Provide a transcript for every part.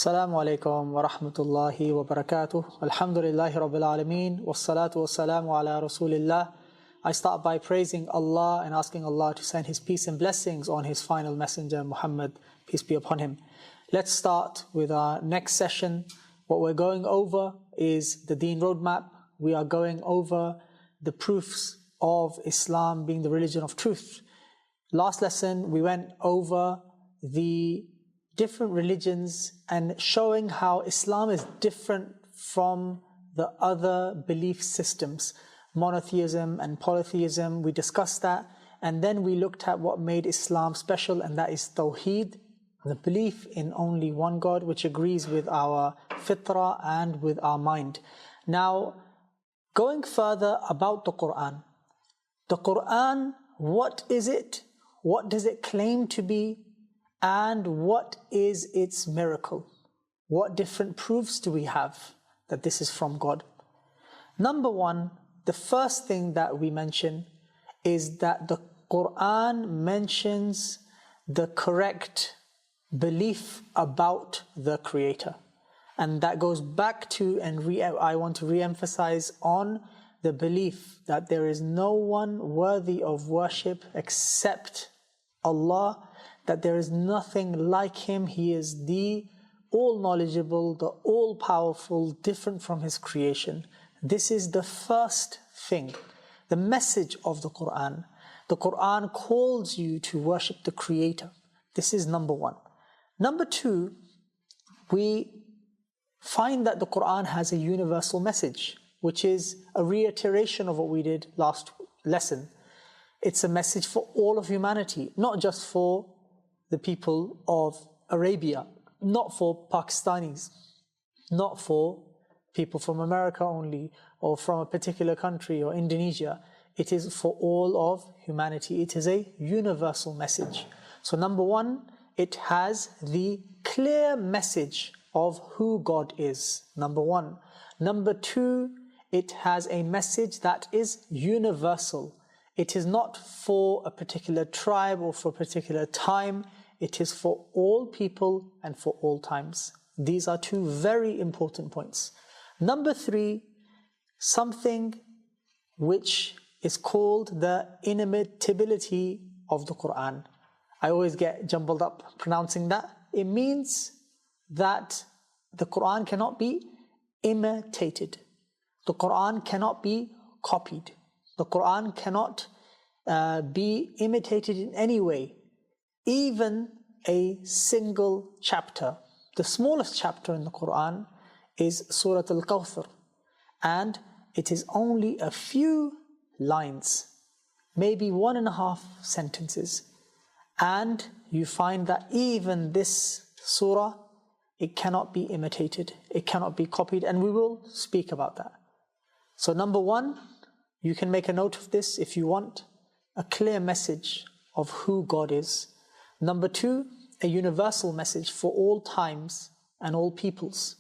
Assalamu alaikum wa rahmatullahi wa barakatuh. Alhamdulillahi rabbil alameen. Wassalatu wassalamu ala rasulillah. I start by praising Allah and asking Allah to send His peace and blessings on His final messenger, Muhammad, peace be upon him. Let's start with our next session. What we're going over is the Deen RoadMap. We are going over the proofs of Islam being the religion of truth. Last lesson, we went over the different religions and showing how Islam is different from the other belief systems, monotheism and polytheism. We discussed that, and then we looked at what made Islam special, and that is Tawheed, the belief in only one God, which agrees with our fitrah and with our mind. Now, going further about the Quran. The Quran, what is it? What does it claim to be? And what is its miracle? What different proofs do we have that this is from God? Number one, the first thing that we mention is that the Quran mentions the correct belief about the Creator. And that goes back to, and I want to re-emphasize on the belief that there is no one worthy of worship except Allah, that there is nothing like Him. He is the all-knowledgeable, the all-powerful, different from His creation. This is the first thing, the message of the Quran. The Quran calls you to worship the Creator. This is number one. Number two, we find that the Quran has a universal message, which is a reiteration of what we did last lesson. It's a message for all of humanity, not just for the people of Arabia, not for Pakistanis, not for people from America only, or from a particular country, or Indonesia. It is for all of humanity. It is a universal message. So number one, it has the clear message of who God is, number one. Number two, it has a message that is universal. It is not for a particular tribe or for a particular time. It is for all people and for all times. These are two very important points. Number three, something which is called the inimitability of the Quran. I always get jumbled up pronouncing that. It means that the Quran cannot be imitated. The Quran cannot be copied. The Quran cannot be imitated in any way. Even a single chapter. The smallest chapter in the Quran is Surah Al-Kawthar, and it is only a few lines, maybe 1.5 sentences. And you find that even this surah, it cannot be imitated, it cannot be copied, and we will speak about that. So number one, you can make a note of this if you want, a clear message of who God is. Number two, a universal message for all times and all peoples.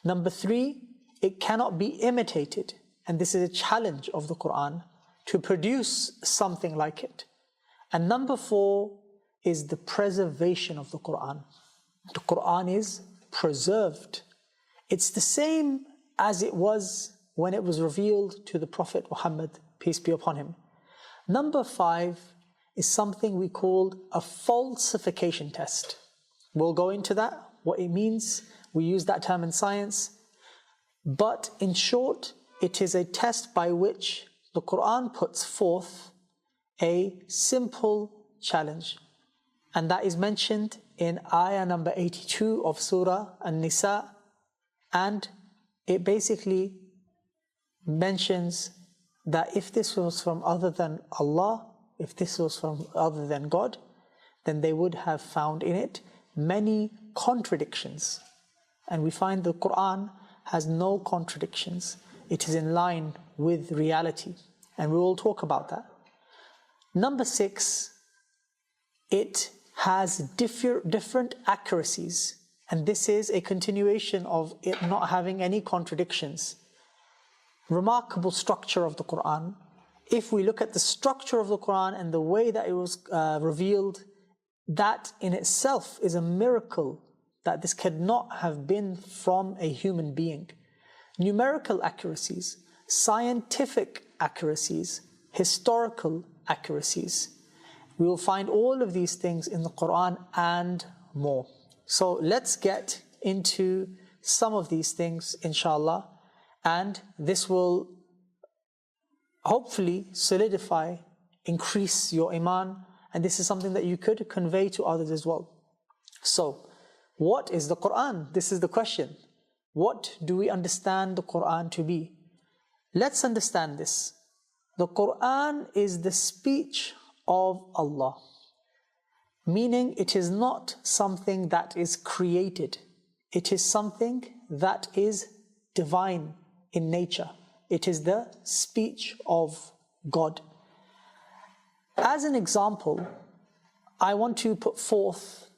Number three, it cannot be imitated, and this is a challenge of the Quran to produce something like it. And number four is the preservation of the Quran. The Quran is preserved. It's the same as it was when it was revealed to the Prophet Muhammad, peace be upon him. Number five is something we call a falsification test. We'll go into that, what it means. We use that term in science. But in short, it is a test by which the Quran puts forth a simple challenge. And that is mentioned in ayah number 82 of Surah An-Nisa. And it basically mentions that if this was from other than Allah, if this was from other than God, then they would have found in it many contradictions. And we find the Quran has no contradictions. It is in line with reality. And we will talk about that. Number six, it has different accuracies. And this is a continuation of it not having any contradictions. Remarkable structure of the Quran. If we look at the structure of the Quran and the way that it was revealed, that in itself is a miracle that this cannot have been from a human being. Numerical accuracies, scientific accuracies, historical accuracies. We will find all of these things in the Quran and more. So let's get into some of these things, inshallah, and this will hopefully solidify, increase your iman, and this is something that you could convey to others as well. So, what is the Quran? This is the question. What do we understand the Quran to be? Let's understand this. The Quran is the speech of Allah, meaning it is not something that is created. It is something that is divine in nature. It is the speech of God. As an example, I want to put forth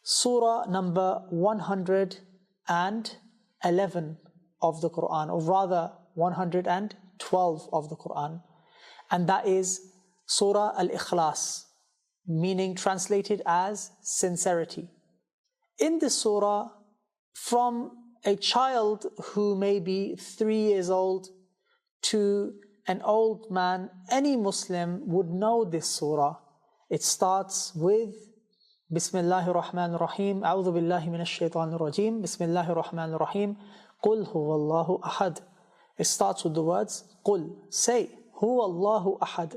Surah number 111 of the Quran, or rather 112 of the Quran, and that is Surah Al-Ikhlas, meaning translated as sincerity. In this surah, from a child who may be 3 years old to an old man, any Muslim would know this surah. It starts with Bismillahir Rahmanir Rahim, A'udhu Billahi Minash Shaitanir Rajim, Bismillahir Rahmanir Rahim, Qul Huwallahu Ahad. It starts with the words, Qul, say, Huwallahu Ahad.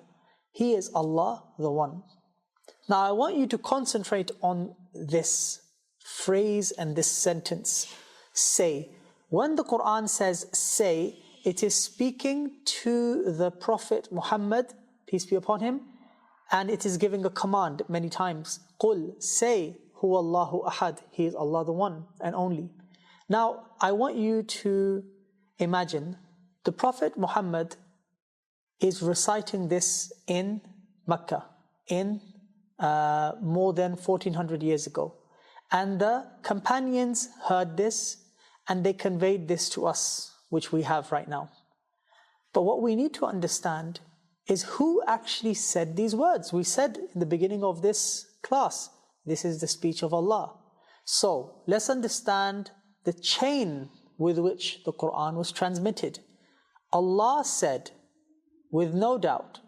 He is Allah, the One. Now I want you to concentrate on this phrase and this sentence, say. When the Quran says say, it is speaking to the Prophet Muhammad, peace be upon him, and it is giving a command many times. Qul, say, Huwallahu Ahad, He is Allah the One and only. Now, I want you to imagine the Prophet Muhammad is reciting this in Mecca, in more than 1400 years ago. And the companions heard this and they conveyed this to us, which we have right now. But what we need to understand is who actually said these words. We said in the beginning of this class, this is the speech of Allah. So let's understand the chain with which the Quran was transmitted. Allah said, with no doubt,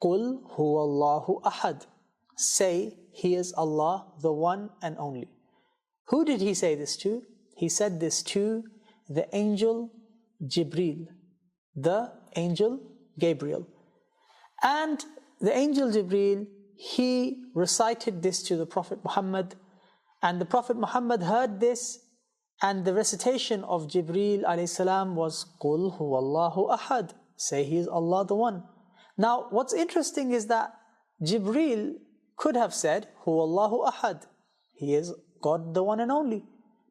Qul huwallahu ahad. Say, He is Allah, the One and Only. Who did He say this to? He said this to the angel Jibreel, the angel Gabriel. And the angel Jibreel, he recited this to the Prophet Muhammad, and the Prophet Muhammad heard this, and the recitation of Jibreel alayhi salam was Qul huwallahu ahad. Say, He is Allah the One. Now what's interesting is that Jibreel could have said Huwallahu ahad. He is God the One and Only.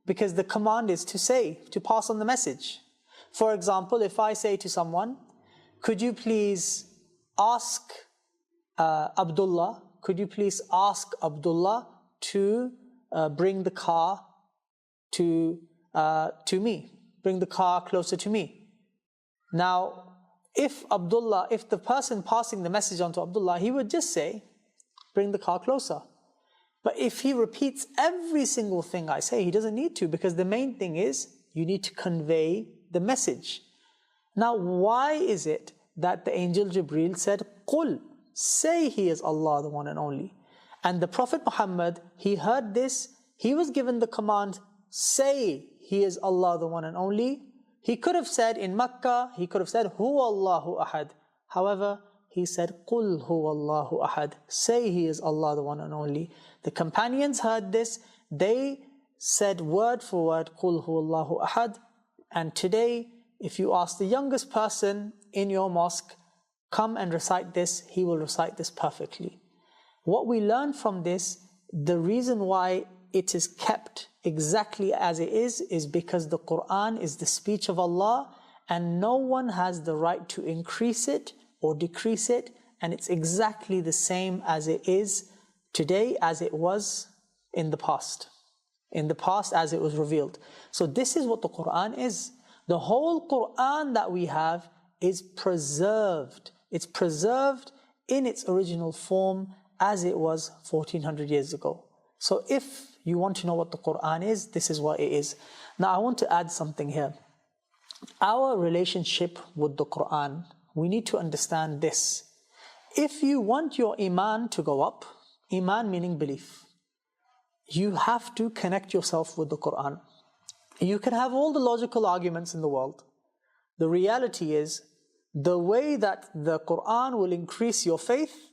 Because the command is to say, to pass on the message. For example, if I say to someone, could you please ask Abdullah to bring the car to me, bring the car closer to me. Now, if the person passing the message on to Abdullah, he would just say, bring the car closer. But if he repeats every single thing I say, he doesn't need to, because the main thing is you need to convey the message. Now, why is it that the angel Jibreel said, Qul, say He is Allah the One and Only? And the Prophet Muhammad, he heard this, he was given the command, say He is Allah the One and Only. He could have said in Makkah, he could have said, Huwallahu ahad. However, he said, Qul huwallahu ahad. Say He is Allah the One and Only. The companions heard this, they said word for word, Qul huwallahu ahad. And today, if you ask the youngest person in your mosque, come and recite this, he will recite this perfectly. What we learn from this, the reason why it is kept exactly as it is because the Quran is the speech of Allah, and no one has the right to increase it or decrease it, and it's exactly the same as it is today as it was in the past. In the past as it was revealed. So this is what the Quran is. The whole Quran that we have is preserved. It's preserved in its original form as it was 1400 years ago. So if you want to know what the Quran is, this is what it is. Now I want to add something here. Our relationship with the Quran, we need to understand this. If you want your Iman to go up, Iman meaning belief, you have to connect yourself with the Quran. You can have all the logical arguments in the world. The reality is, the way that the Quran will increase your faith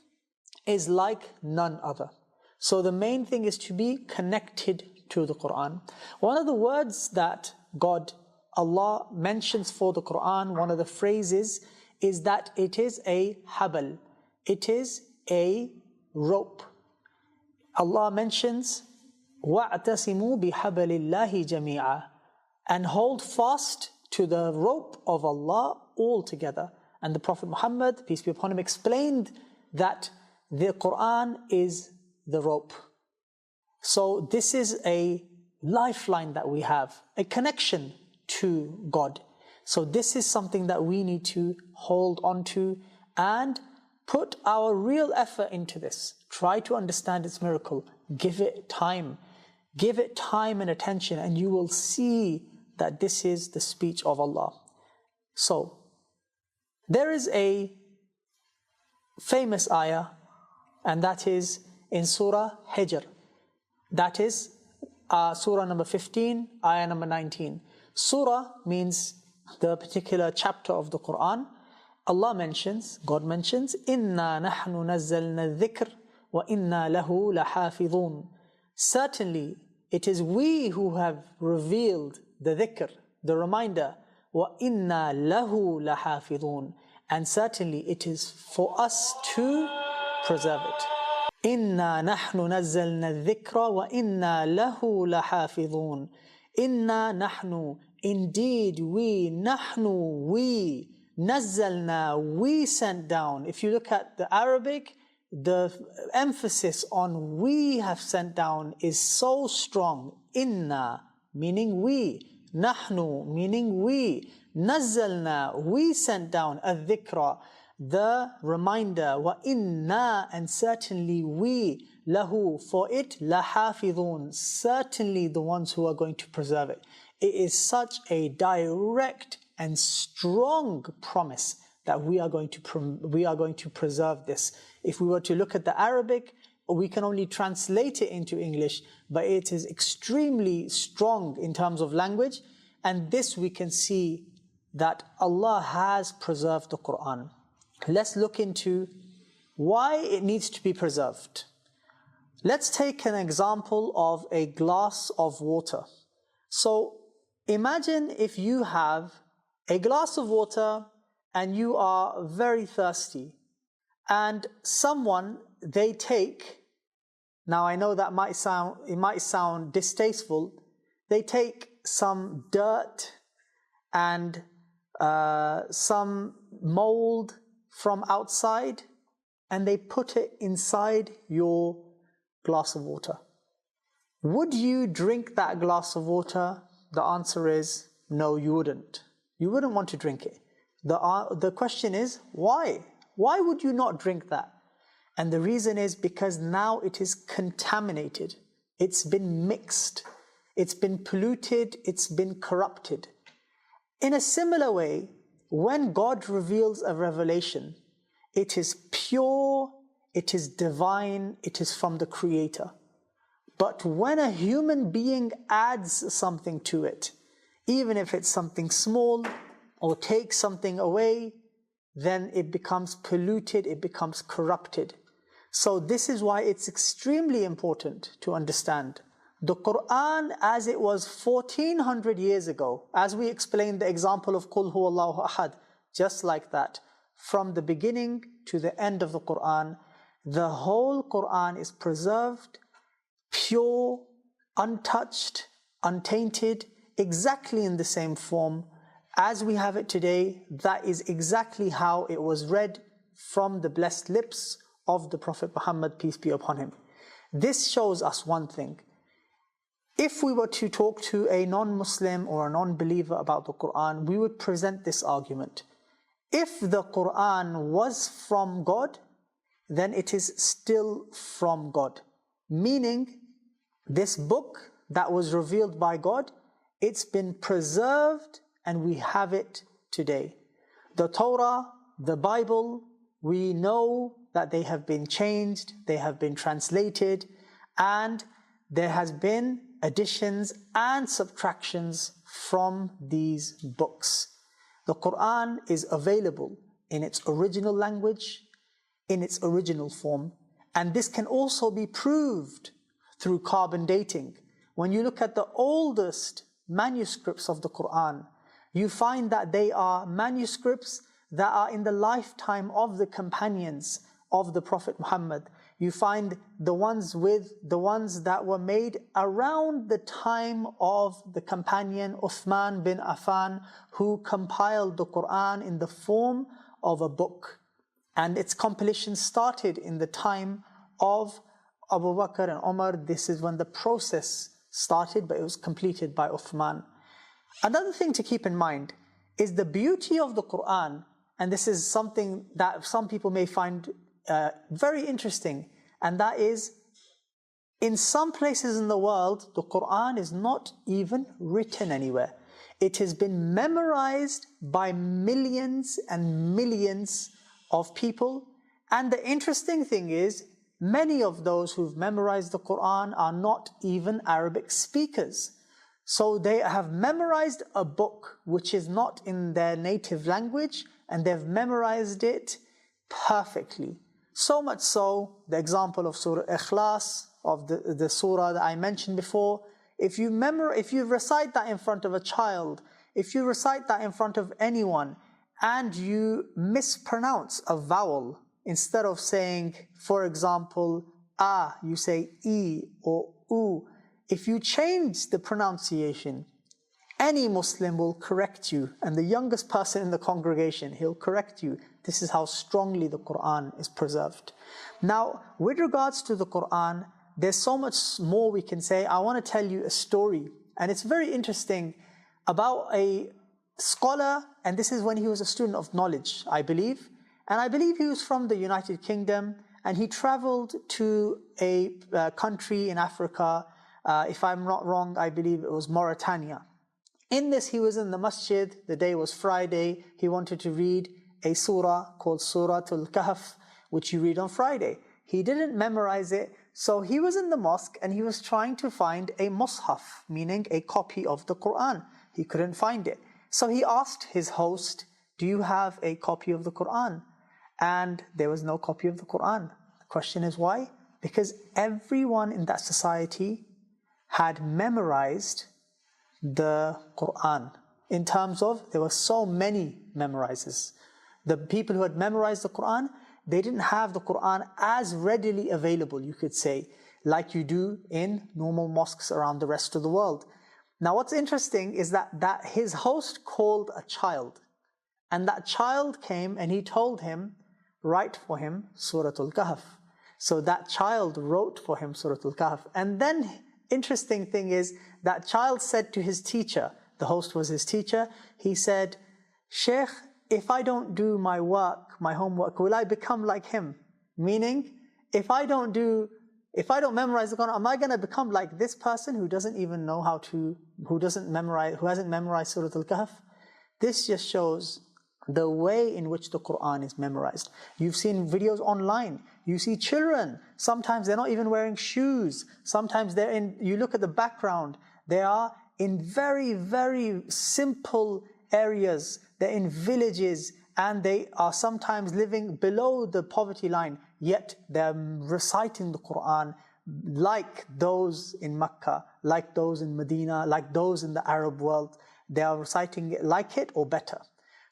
is like none other. So the main thing is to be connected to the Quran. One of the words that Allah mentions for the Quran, one of the phrases, is that it is a habal. It is a rope. Allah mentions, وَاعْتَصِمُوا بِحَبَلِ اللَّهِ جَمِيعًا, and hold fast to the rope of Allah all together. And the Prophet Muhammad, peace be upon him, explained that the Quran is the rope. So this is a lifeline that we have, a connection to God. So this is something that we need to hold on to and put our real effort into this. Try to understand its miracle. Give it time. Give it time and attention, and you will see that this is the speech of Allah. So, there is a famous ayah, and that is in Surah Hijr. That is Surah number 15, ayah number 19. Surah means the particular chapter of the Quran. Allah mentions, God mentions, إِنَّا نَحْنُ نَزَّلْنَا الذِّكْرِ وَإِنَّا لَهُ لَحَافِظُونَ. Certainly, it is we who have revealed the dhikr, the reminder, وَإِنَّا لَهُ لَحَافِظُونَ. And certainly it is for us to preserve it. إِنَّا نَحْنُ نَزَّلْنَا الذِّكْرَ وَإِنَّا لَهُ لَحَافِظُونَ. إِنَّا نَحْنُ, indeed we, نَحْنُ, we, نَزَّلْنَا, we sent down. If you look at the Arabic, the emphasis on we have sent down is so strong. Inna, meaning we. Nahnu, meaning we. Nazzalna, we sent down. Al-dhikra, the reminder. Wa inna, and certainly we. Lahu, for it. Lahafidhun, certainly the ones who are going to preserve it. It is such a direct and strong promise that we are going to preserve this. If we were to look at the Arabic, we can only translate it into English, but it is extremely strong in terms of language. And this we can see that Allah has preserved the Quran. Let's look into why it needs to be preserved. Let's take an example of a glass of water. So imagine if you have a glass of water and you are very thirsty, and someone, they take, now I know that it might sound distasteful, they take some dirt and some mold from outside and they put it inside your glass of water. Would you drink that glass of water? The answer is no, you wouldn't. You wouldn't want to drink it. The question is, why? Why would you not drink that? And the reason is because now it is contaminated. It's been mixed. It's been polluted. It's been corrupted. In a similar way, when God reveals a revelation, it is pure, it is divine, it is from the Creator. But when a human being adds something to it, even if it's something small, or takes something away, then it becomes polluted, it becomes corrupted. So this is why it's extremely important to understand. The Quran as it was 1400 years ago, as we explained the example of Qul Huwallahu Ahad, just like that, from the beginning to the end of the Quran, the whole Quran is preserved, pure, untouched, untainted, exactly in the same form as we have it today. That is exactly how it was read from the blessed lips of the Prophet Muhammad, peace be upon him. This shows us one thing. If we were to talk to a non-Muslim or a non-believer about the Quran, we would present this argument. If the Quran was from God, then it is still from God. Meaning This book that was revealed by God, it's been preserved and we have it today. The Torah, the Bible, we know that they have been changed, they have been translated, and there has been additions and subtractions from these books. The Quran is available in its original language, in its original form, and this can also be proved through carbon dating. When you look at the oldest manuscripts of the Quran, you find that they are manuscripts that are in the lifetime of the companions of the Prophet Muhammad. You find the ones that were made around the time of the companion Uthman bin Affan, who compiled the Quran in the form of a book. And its compilation started in the time of Abu Bakr and Umar. This is when the process started, but it was completed by Uthman. Another thing to keep in mind is the beauty of the Quran, and this is something that some people may find very interesting, and that is, in some places in the world, the Quran is not even written anywhere. It has been memorized by millions and millions of people, and the interesting thing is, many of those who've memorized the Quran are not even Arabic speakers. So they have memorized a book which is not in their native language, and they've memorized it perfectly. So much so, the example of Surah Ikhlas, of the surah that I mentioned before, if you recite that in front of a child, if you recite that in front of anyone, and you mispronounce a vowel, instead of saying, for example, ah, you say e or u. If you change the pronunciation, any Muslim will correct you, and the youngest person in the congregation, he'll correct you. This is how strongly the Quran is preserved. Now, with regards to the Quran, there's so much more we can say. I want to tell you a story, and it's very interesting, about a scholar, and this is when he was a student of knowledge, I believe. And I believe he was from the United Kingdom, and he traveled to a country in Africa. If I'm not wrong, I believe it was Mauritania. In this, he was in the masjid. The day was Friday. He wanted to read a surah called Surah Al-Kahf, which you read on Friday. He didn't memorize it, so he was in the mosque and he was trying to find a mushaf, meaning a copy of the Quran. He couldn't find it. So he asked his host, do you have a copy of the Quran? And there was no copy of the Quran. The question is why? Because everyone in that society had memorized the Quran. In terms of, there were so many memorizers. The people who had memorized the Quran, they didn't have the Quran as readily available, you could say, like you do in normal mosques around the rest of the world. Now what's interesting is that his host called a child, and that child came and he told him, write for him Surah Al-Kahf. So that child wrote for him Surah Al-Kahf. And then, interesting thing is, that child said to his teacher, the host was his teacher, he said, Sheikh, if I don't do my work, my homework, will I become like him? Meaning, if I don't memorize the Quran, am I going to become like this person who doesn't even know who hasn't memorized Surah Al-Kahf? This just shows the way in which the Quran is memorized. You've seen videos online. You see children, sometimes they're not even wearing shoes. Sometimes you look at the background, they are in very, very simple areas. They're in villages, and they are sometimes living below the poverty line, yet they're reciting the Quran like those in Mecca, like those in Medina, like those in the Arab world. They are reciting it like it or better.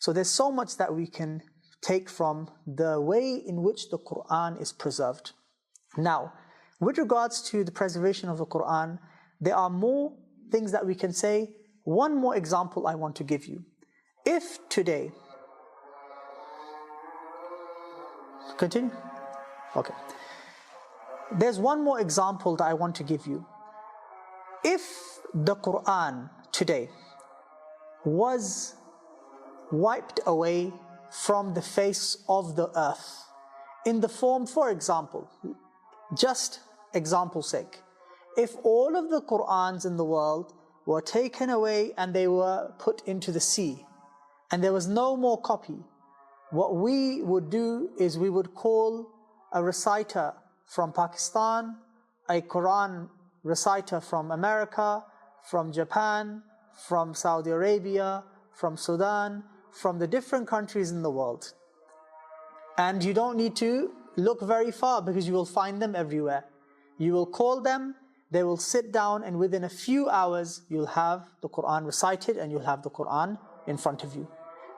So there's so much that we can take from the way in which the Quran is preserved. Now, with regards to the preservation of the Quran, there are more things that we can say. One more example I want to give you. If today, continue? Okay. There's one more example that I want to give you. If the Quran today was wiped away from the face of the earth in the form, for example, just example's sake, if all of the Qur'ans in the world were taken away and they were put into the sea, and there was no more copy, what we would do is we would call a reciter from Pakistan, a Quran reciter from America, from Japan, from Saudi Arabia, from Sudan, from the different countries in the world. And you don't need to look very far because you will find them everywhere. You will call them, they will sit down, and within a few hours you'll have the Quran recited and you'll have the Quran in front of you.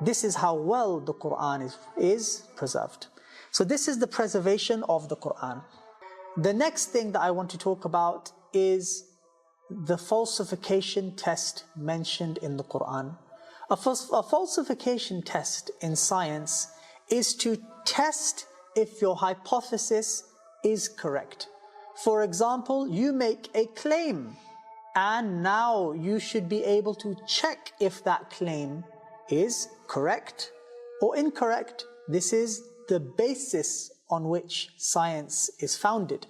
This is how well the Quran is preserved. So this is the preservation of the Quran. The next thing that I want to talk about is the falsification test mentioned in the Quran. A falsification test in science is to test if your hypothesis is correct. For example, you make a claim, and now you should be able to check if that claim is correct or incorrect. This is the basis on which science is founded.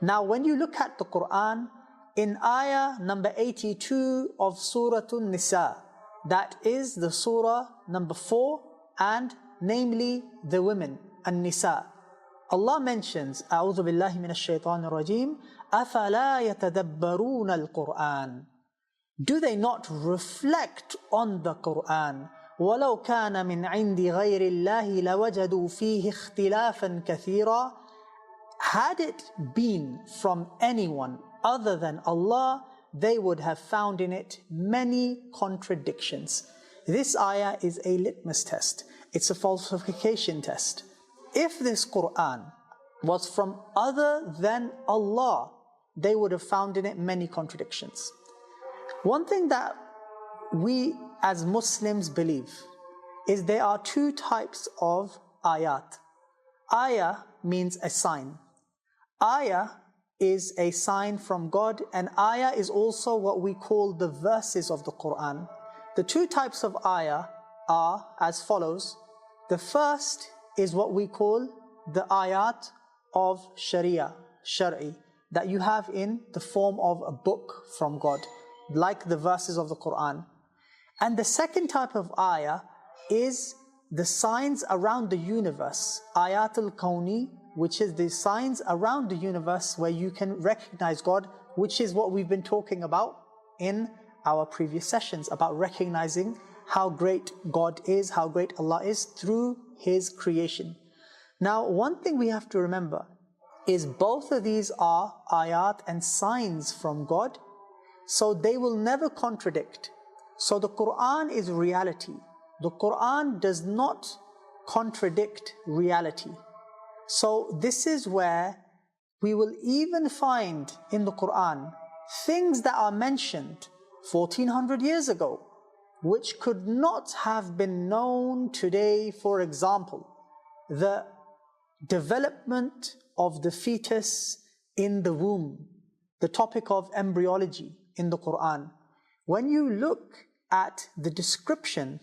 Now, when you look at the Quran, in ayah number 82 of Surah An-Nisa, that is the surah number 4, and namely the women, An-Nisa. Allah mentions, أعوذ بالله من الشيطان الرجيم, أَفَلَا يَتَدَبَّرُونَ الْقُرْآنَ. Do they not reflect on the Quran? وَلَوْ كَانَ مِنْ عِنْدِ غَيْرِ اللَّهِ لَوَجَدُوا فِيهِ اخْتِلَافًا كَثِيرًا. Had it been from anyone other than Allah, they would have found in it many contradictions. This ayah is a litmus test. It's a falsification test. If this Quran was from other than Allah, they would have found in it many contradictions. One thing that we as Muslims believe is there are two types of ayat. Ayah means a sign. Ayah is a sign from God, and ayah is also what we call the verses of the Quran. The two types of ayah are as follows. The first is what we call the ayat of Sharia, Shar'i, that you have in the form of a book from God, like the verses of the Quran. And the second type of ayah is the signs around the universe, ayatul kawni, which is the signs around the universe where you can recognize God, which is what we've been talking about in our previous sessions, about recognizing how great God is, how great Allah is through His creation. Now, one thing we have to remember is both of these are ayat and signs from God, so they will never contradict. So the Quran is reality. The Quran does not contradict reality. So this is where we will even find in the Quran things that are mentioned 1400 years ago, which could not have been known today. For example, the development of the fetus in the womb, the topic of embryology in the Quran. When you look at the description,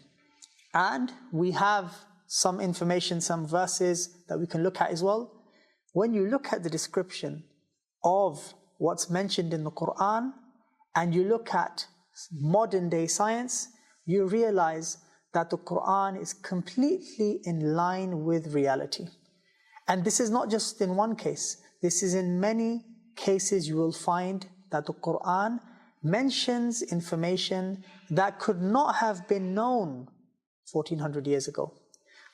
and we have some information, some verses that we can look at as well. When you look at the description of what's mentioned in the Quran, and you look at modern day science, you realize that the Quran is completely in line with reality. And this is not just in one case. This is in many cases you will find that the Quran mentions information that could not have been known 1400 years ago.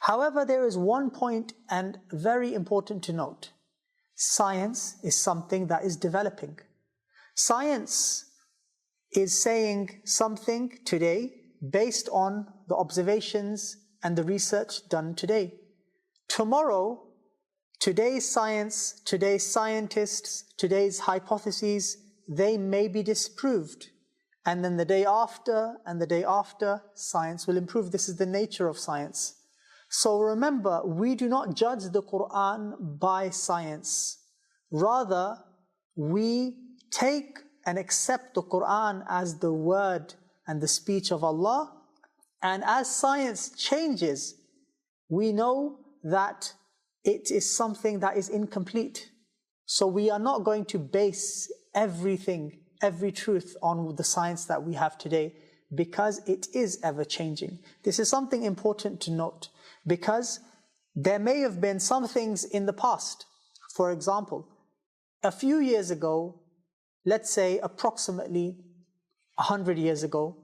However, there is one point, and very important to note. Science is something that is developing. Science is saying something today based on the observations and the research done today. Tomorrow, today's science, today's scientists, today's hypotheses, they may be disproved. And then the day after and the day after, science will improve. This is the nature of science. So remember, we do not judge the Quran by science. Rather, we take and accept the Quran as the word and the speech of Allah. And as science changes, we know that it is something that is incomplete. So we are not going to base everything, every truth on the science that we have today, because it is ever changing. This is something important to note, because there may have been some things in the past. For example, a few years ago, let's say approximately 100 years ago,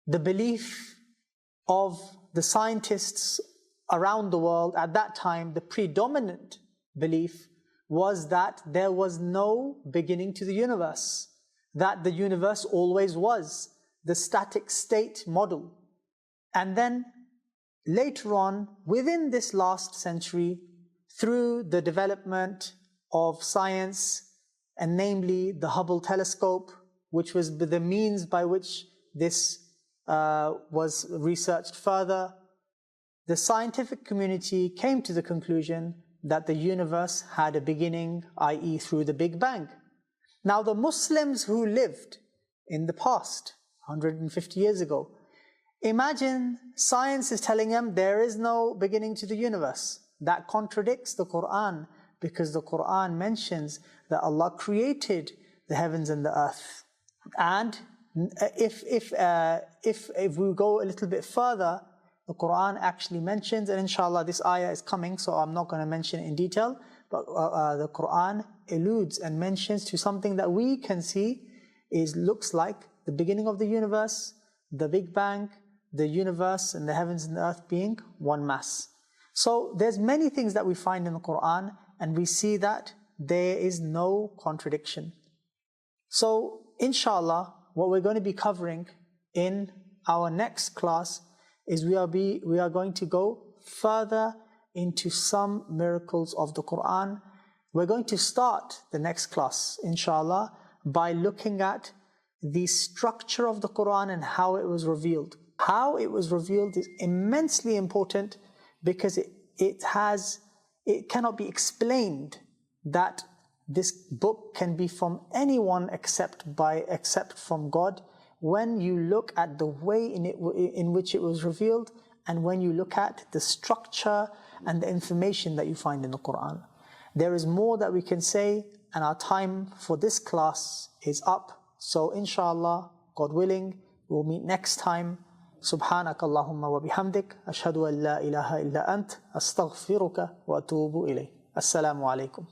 the belief of the scientists around the world at that time, the predominant belief was that there was no beginning to the universe, that the universe always was, the static state model. And then later on, within this last century, through the development of science, and namely the Hubble telescope, which was the means by which this was researched further, the scientific community came to the conclusion that the universe had a beginning, i.e. through the Big Bang. Now the Muslims who lived in the past, 150 years ago, imagine science is telling them there is no beginning to the universe. That contradicts the Quran, because the Quran mentions that Allah created the heavens and the earth. And if we go a little bit further, the Quran actually mentions, and inshallah this ayah is coming, so I'm not going to mention it in detail, but the Quran alludes and mentions to something that we can see looks like the beginning of the universe, the Big Bang, the universe and the heavens and the earth being one mass. So there's many things that we find in the Quran, and we see that there is no contradiction. So inshallah, what we're going to be covering in our next class is we are going to go further into some miracles of the Quran. We're going to start the next class, inshallah, by looking at the structure of the Quran and how it was revealed. How it was revealed is immensely important, because it cannot be explained that this book can be from anyone except from God, when you look at the way in which it was revealed, and when you look at the structure and the information that you find in the Quran. There is more that we can say, and our time for this class is up. So inshallah, God willing, we'll meet next time. سبحانك اللهم وبحمدك أشهد أن لا إله إلا أنت أستغفرك وأتوب إليك. السلام عليكم.